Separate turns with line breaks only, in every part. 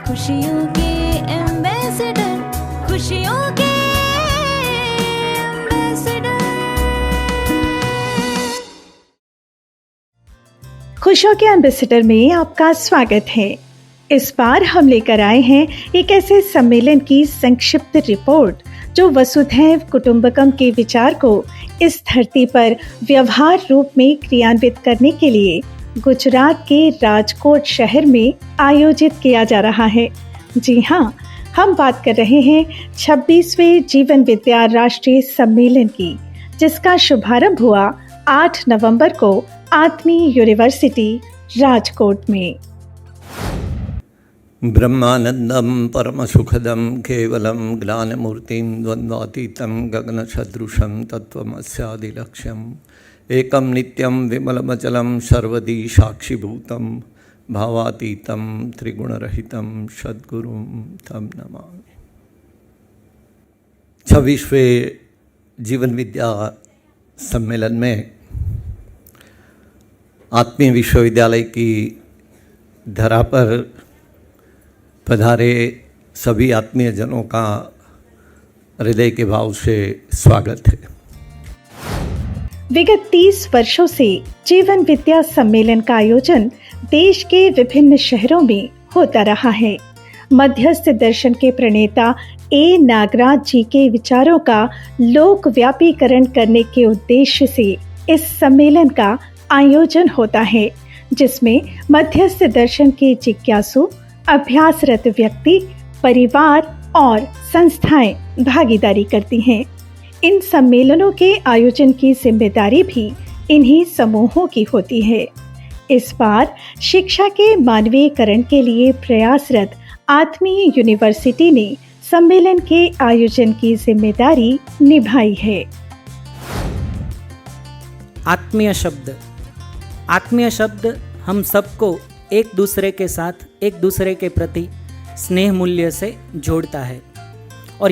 खुशियों के एम्बेसडर, खुशियों के एम्बेसडर।
खुशियों के एम्बेसडर में आपका स्वागत है। इस बार हम लेकर आए हैं एक ऐसे सम्मेलन की संक्षिप्त रिपोर्ट जो वसुधैव कुटुंबकम के विचार को इस धरती पर व्यवहार रूप में क्रियान्वित करने के लिए गुजरात के राजकोट शहर में आयोजित किया जा रहा है। जी हाँ, हम बात कर रहे हैं 26वें जीवन विद्या राष्ट्रीय सम्मेलन की, जिसका शुभारंभ हुआ 8 नवंबर को आत्मी यूनिवर्सिटी राजकोट में।
ब्रह्मानंदम परम सुखदम केवलम ज्ञानमूर्तिम द्वंद्वातीतम गगनसदृशम तत्वमस्यादिलक्ष्यम एकम नित्यम विमलमचलम सर्वदी साक्षिभूतम भावातीतम त्रिगुणरहितम सद्गुरुं तम नमामि। 26वें जीवन विद्या सम्मेलन में आत्मीय विश्वविद्यालय की धरा पर पधारे सभी आत्मीय जनों का हृदय के भाव से स्वागत है।
विगत 30 वर्षों से जीवन विद्या सम्मेलन का आयोजन देश के विभिन्न शहरों में होता रहा है। मध्यस्थ दर्शन के प्रणेता ए नागराज जी के विचारों का लोकव्यापीकरण करने के उद्देश्य से इस सम्मेलन का आयोजन होता है, जिसमें मध्यस्थ दर्शन के जिज्ञासु, अभ्यासरत व्यक्ति, परिवार और संस्थाएं भागीदारी करती हैं। इन सम्मेलनों के आयोजन की जिम्मेदारी भी इन्हीं समूहों की होती है। इस बार शिक्षा के मानवीयकरण के लिए प्रयासरत आत्मीय यूनिवर्सिटी ने सम्मेलन के आयोजन की जिम्मेदारी निभाई है।
आत्मीय शब्द हम सबको एक दूसरे के साथ, एक दूसरे के प्रति स्नेह मूल्य से जोड़ता है और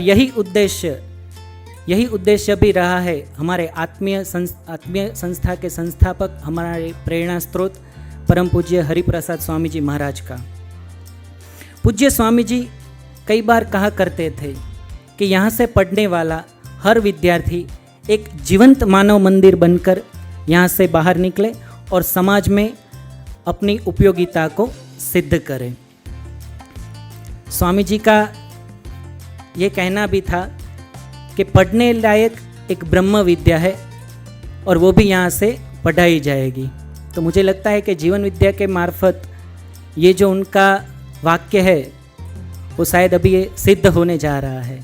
यही उद्देश्य भी रहा है हमारे आत्मीय संस्था के संस्थापक, हमारे प्रेरणा स्रोत परम पूज्य हरिप्रसाद स्वामी जी महाराज का। पूज्य स्वामी जी कई बार कहा करते थे कि यहाँ से पढ़ने वाला हर विद्यार्थी एक जीवंत मानव मंदिर बनकर यहाँ से बाहर निकले और समाज में अपनी उपयोगिता को सिद्ध करें। स्वामी जी का ये कहना भी था कि पढ़ने लायक एक ब्रह्म विद्या है और वो भी यहाँ से पढ़ाई जाएगी। तो मुझे लगता है कि जीवन विद्या के मार्फत ये जो उनका वाक्य है वो शायद अभी ये सिद्ध होने जा रहा है।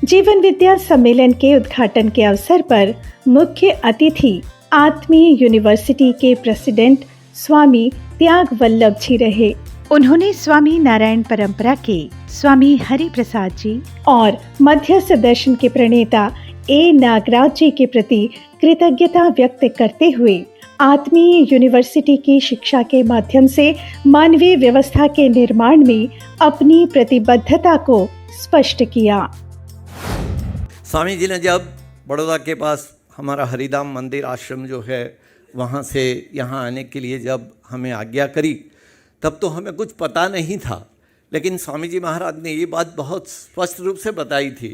जीवन विद्या सम्मेलन के उद्घाटन के अवसर पर मुख्य अतिथि आत्मीय यूनिवर्सिटी के प्रेसिडेंट स्वामी त्याग वल्लभ जी रहे। उन्होंने स्वामी नारायण परंपरा के स्वामी हरि प्रसाद जी और मध्यस्थ दर्शन के प्रणेता ए नागराज जी के प्रति कृतज्ञता व्यक्त करते हुए आत्मीय यूनिवर्सिटी की शिक्षा के माध्यम से मानवीय व्यवस्था के निर्माण में अपनी प्रतिबद्धता को स्पष्ट किया।
स्वामी जी ने जब बड़ौदा के पास हमारा हरिधाम मंदिर आश्रम जो है वहाँ से यहाँ आने के लिए जब हमें आज्ञा करी, तब तो हमें कुछ पता नहीं था, लेकिन स्वामी जी महाराज ने ये बात बहुत स्पष्ट रूप से बताई थी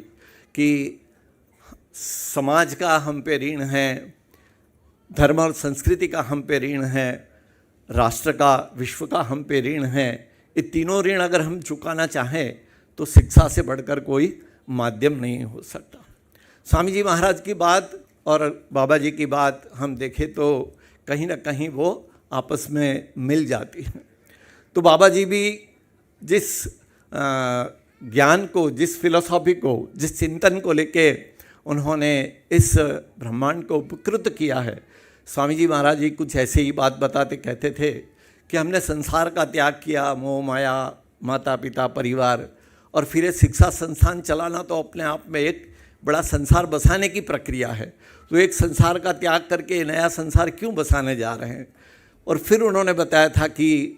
कि समाज का हम पे ऋण है, धर्म और संस्कृति का हम पे ऋण है, राष्ट्र का, विश्व का हम पे ऋण है। ये तीनों ऋण अगर हम चुकाना चाहें तो शिक्षा से बढ़कर कोई माध्यम नहीं हो सकता। स्वामी जी महाराज की बात और बाबा जी की बात हम देखें तो कहीं ना कहीं वो आपस में मिल जाती है। तो बाबा जी भी जिस ज्ञान को, जिस फिलॉसफी को, जिस चिंतन को लेके उन्होंने इस ब्रह्मांड को उपकृत किया है, स्वामी जी महाराज जी कुछ ऐसे ही बात बताते कहते थे कि हमने संसार का त्याग किया, मोह माया, माता पिता, परिवार, और फिर ये शिक्षा संस्थान चलाना तो अपने आप में एक बड़ा संसार बसाने की प्रक्रिया है। तो एक संसार का त्याग करके नया संसार क्यों बसाने जा रहे हैं। और फिर उन्होंने बताया था कि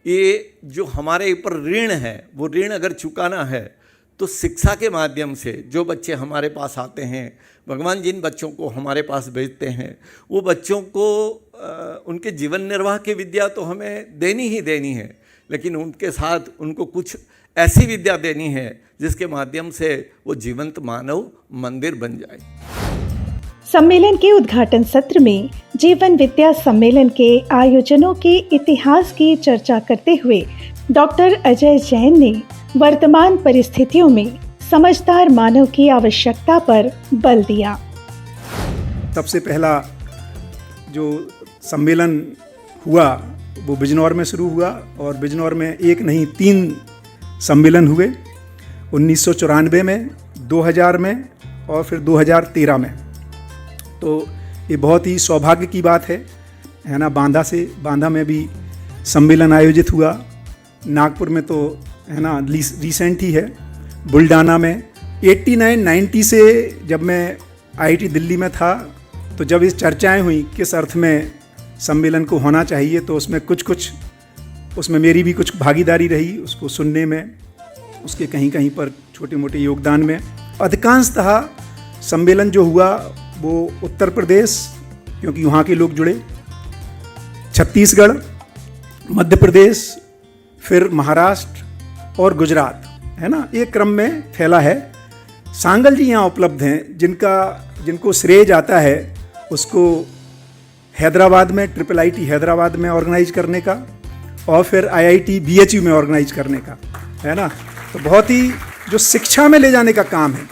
ये जो हमारे ऊपर ऋण है, वो ऋण अगर चुकाना है तो शिक्षा के माध्यम से जो बच्चे हमारे पास आते हैं, भगवान जिन बच्चों को हमारे पास भेजते हैं, वो बच्चों को उनके जीवन निर्वाह की विद्या तो हमें देनी ही देनी है, लेकिन उनके साथ उनको कुछ ऐसी विद्या देनी है जिसके माध्यम से वो जीवंत मानव मंदिर बन जाए।
सम्मेलन के उद्घाटन सत्र में जीवन विद्या सम्मेलन के आयोजनों के इतिहास की चर्चा करते हुए डॉक्टर अजय जैन ने वर्तमान परिस्थितियों में समझदार मानव की आवश्यकता पर बल दिया।
सबसे पहला जो सम्मेलन हुआ वो बिजनौर में शुरू हुआ और बिजनौर में एक नहीं 3 सम्मेलन हुए, 1994 में, 2000 में और फिर 2013 में। तो ये बहुत ही सौभाग्य की बात है ना। बांदा में भी सम्मेलन आयोजित हुआ, नागपुर में तो है ना रिसेंट ही है, बुल्डाना में 89-90 से जब मैं IIT दिल्ली में था तो जब इस चर्चाएं हुई किस अर्थ में सम्मेलन को होना चाहिए तो उसमें मेरी भी कुछ भागीदारी रही, उसको सुनने में, उसके कहीं कहीं पर छोटे मोटे योगदान में। अधिकांशतः सम्मेलन जो हुआ वो उत्तर प्रदेश, क्योंकि वहाँ के लोग जुड़े, छत्तीसगढ़, मध्य प्रदेश, फिर महाराष्ट्र और गुजरात, है ना, एक क्रम में फैला है। सांगल जी यहाँ उपलब्ध हैं जिनको श्रेय जाता है उसको हैदराबाद में IIIT हैदराबाद में ऑर्गेनाइज करने का और फिर IIT BHU में ऑर्गेनाइज करने का, है ना। तो बहुत ही जो शिक्षा में ले जाने का काम है,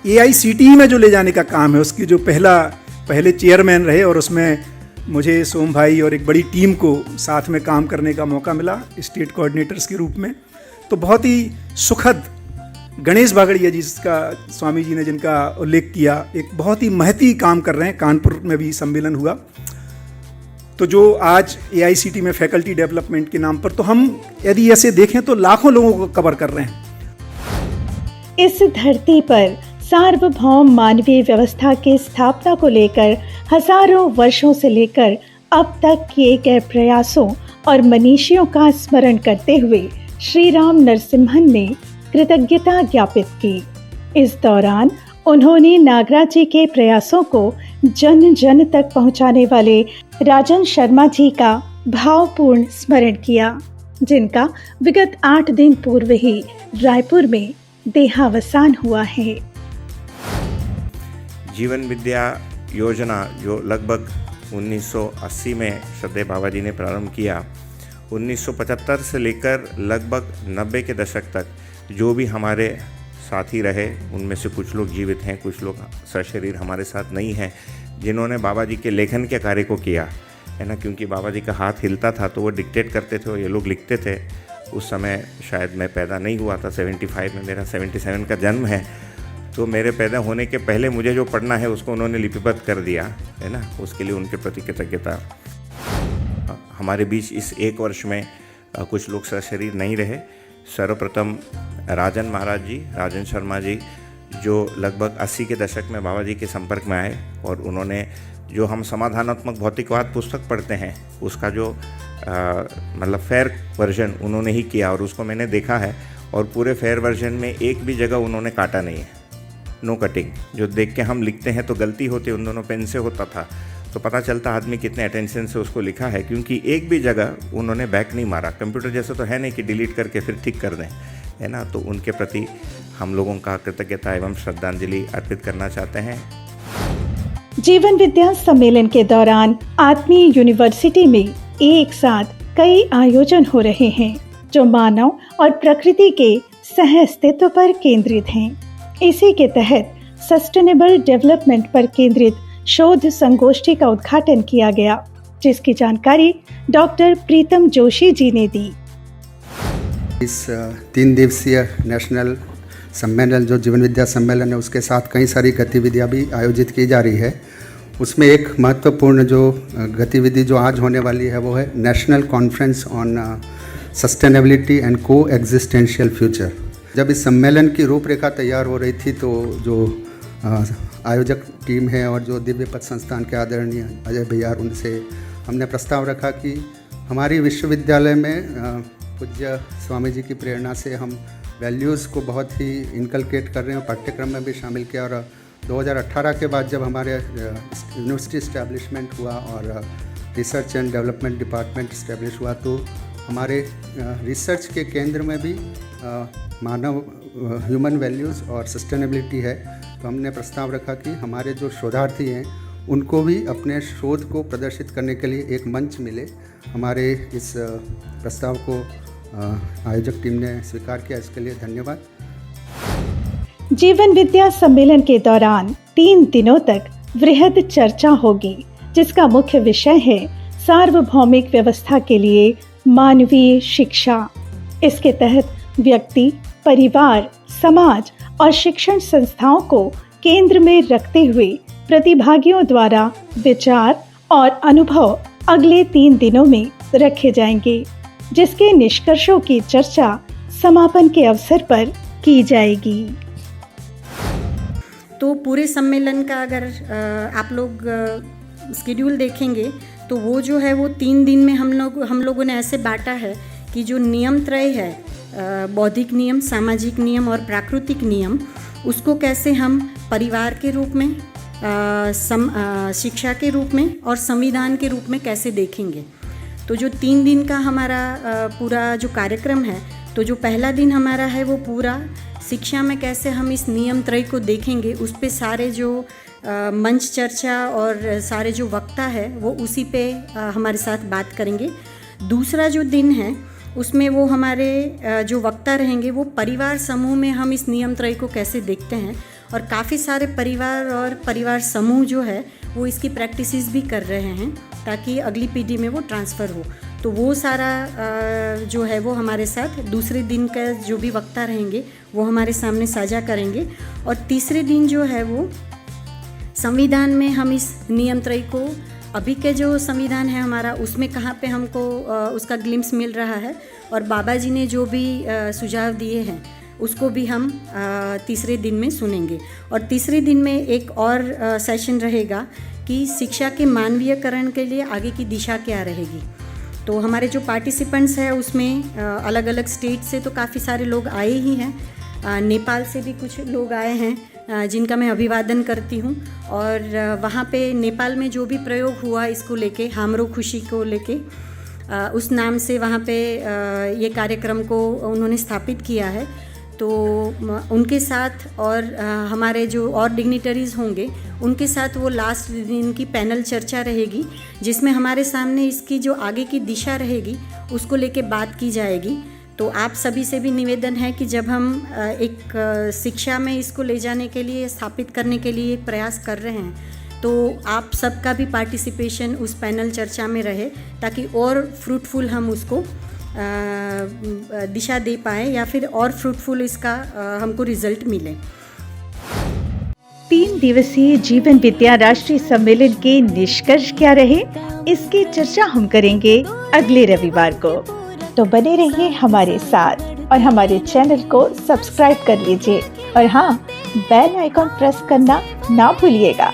AICTE में जो ले जाने का काम है, उसकी जो पहले चेयरमैन रहे और उसमें मुझे सोम भाई और एक बड़ी टीम को साथ में काम करने का मौका मिला स्टेट कोऑर्डिनेटर्स के रूप में। तो बहुत ही सुखद, गणेश बागड़िया जी जिसका स्वामी जी ने जिनका उल्लेख किया, एक बहुत ही महती काम कर रहे हैं। कानपुर में भी सम्मेलन हुआ। तो जो आज AICTE में फैकल्टी डेवलपमेंट के नाम पर, तो हम यदि ऐसे देखें तो लाखों लोगों को कवर कर रहे हैं।
इस धरती पर सार्वभौम मानवीय व्यवस्था की स्थापना को लेकर हजारों वर्षों से लेकर अब तक किए गए प्रयासों और मनीषियों का स्मरण करते हुए श्री राम नरसिम्हन ने कृतज्ञता ज्ञापित की। इस दौरान उन्होंने नागराज जी के प्रयासों को जन जन तक पहुंचाने वाले राजन शर्मा जी का भावपूर्ण स्मरण किया, जिनका विगत 8 दिन पूर्व ही रायपुर में देहावसान हुआ है।
जीवन विद्या योजना जो लगभग 1980 में श्रद्धेय बाबा जी ने प्रारंभ किया, 1975 से लेकर लगभग 90 के दशक तक जो भी हमारे साथी रहे, उनमें से कुछ लोग जीवित हैं, कुछ लोग सशरीर हमारे साथ नहीं हैं, जिन्होंने बाबा जी के लेखन के कार्य को किया, है ना। क्योंकि बाबा जी का हाथ हिलता था तो वो डिक्टेट करते थे और ये लोग लिखते थे। उस समय शायद मैं पैदा नहीं हुआ था, 75 में, मेरा 77 का जन्म है। तो मेरे पैदा होने के पहले मुझे जो पढ़ना है उसको उन्होंने लिपिबद्ध कर दिया, है ना। उसके लिए उनके प्रति कृतज्ञता। हमारे बीच इस 1 वर्ष में कुछ लोग सशरीर नहीं रहे। सर्वप्रथम राजन महाराज जी, राजन शर्मा जी, जो लगभग 80 के दशक में बाबा जी के संपर्क में आए और उन्होंने जो हम समाधानात्मक भौतिकवाद पुस्तक पढ़ते हैं उसका जो मतलब फेयर वर्जन उन्होंने ही किया और उसको मैंने देखा है। और पूरे फेयर वर्जन में एक भी जगह उन्होंने काटा नहीं है, नो कटिंग। जो देख के हम लिखते हैं तो गलती होती, उन दोनों पेन से होता था तो पता चलता आदमी कितने अटेंशन से उसको लिखा है, क्योंकि एक भी जगह उन्होंने बैक नहीं मारा। कंप्यूटर जैसे तो है नहीं कि डिलीट करके फिर ठीक कर दें, है ना। तो उनके प्रति हम लोगों का कृतज्ञता एवं श्रद्धांजलि अर्पित करना चाहते हैं।
जीवन विद्या सम्मेलन के दौरान आत्मीय यूनिवर्सिटी में एक साथ कई आयोजन हो रहे हैं जो मानव और प्रकृति के सह अस्तित्व पर केंद्रित हैं। इसी के तहत सस्टेनेबल डेवलपमेंट पर केंद्रित शोध संगोष्ठी का उद्घाटन किया गया, जिसकी जानकारी डॉक्टर प्रीतम जोशी जी ने दी।
इस 3 दिवसीय नेशनल सम्मेलन जो जीवन विद्या सम्मेलन है उसके साथ कई सारी गतिविधियां भी आयोजित की जा रही है। उसमें एक महत्वपूर्ण जो गतिविधि जो आज होने वाली है वो है national conference on sustainability and को एग्जिस्टेंशियल फ्यूचर। जब इस सम्मेलन की रूपरेखा तैयार हो रही थी तो जो आयोजक टीम है और जो दिव्य पथ संस्थान के आदरणीय अजय भैया, उनसे हमने प्रस्ताव रखा कि हमारी विश्वविद्यालय में पूज्य स्वामी जी की प्रेरणा से हम वैल्यूज़ को बहुत ही इनकलकेट कर रहे हैं, पाठ्यक्रम में भी शामिल किया। और 2018 के बाद जब हमारे यूनिवर्सिटी इस्टेब्लिशमेंट हुआ और research and development department establish हुआ तो हमारे रिसर्च के केंद्र में भी मानव ह्यूमन वैल्यूज़ और सस्टेनेबिलिटी है। तो हमने प्रस्ताव रखा कि हमारे जो शोधार्थी हैं उनको भी अपने शोध को प्रदर्शित करने के लिए एक मंच मिले। हमारे इस प्रस्ताव को आयोजक टीम ने स्वीकार किया, इसके लिए धन्यवाद।
जीवन विद्या सम्मेलन के दौरान 3 दिनों तक वृहद चर्चा होगी, जिसका मुख्य विषय है सार्वभौमिक व्यवस्था के लिए मानवीय शिक्षा। इसके तहत व्यक्ति, परिवार, समाज और शिक्षण संस्थाओं को केंद्र में रखते हुए प्रतिभागियों द्वारा विचार और अनुभव अगले 3 दिनों में रखे जाएंगे, जिसके निष्कर्षों की चर्चा समापन के अवसर पर की जाएगी।
तो पूरे सम्मेलन का अगर आप लोग स्केड्यूल देखेंगे तो वो जो है वो 3 दिन में हम लोगों ने ऐसे बांटा है कि जो नियम त्रय है, बौद्धिक नियम, सामाजिक नियम और प्राकृतिक नियम, उसको कैसे हम परिवार के रूप में, शिक्षा के रूप में और संविधान के रूप में कैसे देखेंगे। तो जो 3 दिन का हमारा पूरा जो कार्यक्रम है, तो जो पहला दिन हमारा है वो पूरा शिक्षा में कैसे हम इस नियम त्रय को देखेंगे, उस पे सारे जो मंच चर्चा और सारे जो वक्ता है वो उसी पे हमारे साथ बात करेंगे। दूसरा जो दिन है उसमें वो हमारे जो वक्ता रहेंगे वो परिवार समूह में हम इस नियम त्रय को कैसे देखते हैं, और काफ़ी सारे परिवार और परिवार समूह जो है वो इसकी प्रैक्टिसेस भी कर रहे हैं ताकि अगली पीढ़ी में वो ट्रांसफ़र हो। तो वो सारा जो है वो हमारे साथ दूसरे दिन का जो भी वक्ता रहेंगे वो हमारे सामने साझा करेंगे। और तीसरे दिन जो है वो संविधान में हम इस नियम त्रय को, अभी के जो संविधान है हमारा, उसमें कहाँ पे हमको उसका ग्लिम्स मिल रहा है, और बाबा जी ने जो भी सुझाव दिए हैं उसको भी हम तीसरे दिन में सुनेंगे। और तीसरे दिन में एक और सेशन रहेगा कि शिक्षा के मानवीयकरण के लिए आगे की दिशा क्या रहेगी। तो हमारे जो पार्टिसिपेंट्स हैं उसमें अलग अलग स्टेट से तो काफ़ी सारे लोग आए ही हैं, नेपाल से भी कुछ लोग आए हैं जिनका मैं अभिवादन करती हूँ। और वहाँ पे नेपाल में जो भी प्रयोग हुआ इसको लेके, हामरो खुशी को लेके, उस नाम से वहाँ पे ये कार्यक्रम को उन्होंने स्थापित किया है। तो उनके साथ और हमारे जो और डिग्निटरीज़ होंगे उनके साथ वो लास्ट दिन की पैनल चर्चा रहेगी, जिसमें हमारे सामने इसकी जो आगे की दिशा रहेगी उसको लेके बात की जाएगी। तो आप सभी से भी निवेदन है कि जब हम एक शिक्षा में इसको ले जाने के लिए, स्थापित करने के लिए प्रयास कर रहे हैं, तो आप सबका भी पार्टिसिपेशन उस पैनल चर्चा में रहे ताकि और फ्रूटफुल हम उसको दिशा दे पाए या फिर और फ्रूटफुल इसका हमको रिजल्ट मिले।
3 दिवसीय जीवन विद्या राष्ट्रीय सम्मेलन के निष्कर्ष क्या रहे, इसकी चर्चा हम करेंगे अगले रविवार को। तो बने रहिए हमारे साथ और हमारे चैनल को सब्सक्राइब कर लीजिए, और हाँ, बेल आइकॉन प्रेस करना ना भूलिएगा।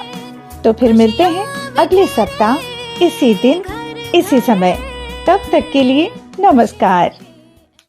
तो फिर मिलते हैं अगले सप्ताह इसी दिन इसी समय। तब तक के लिए नमस्कार।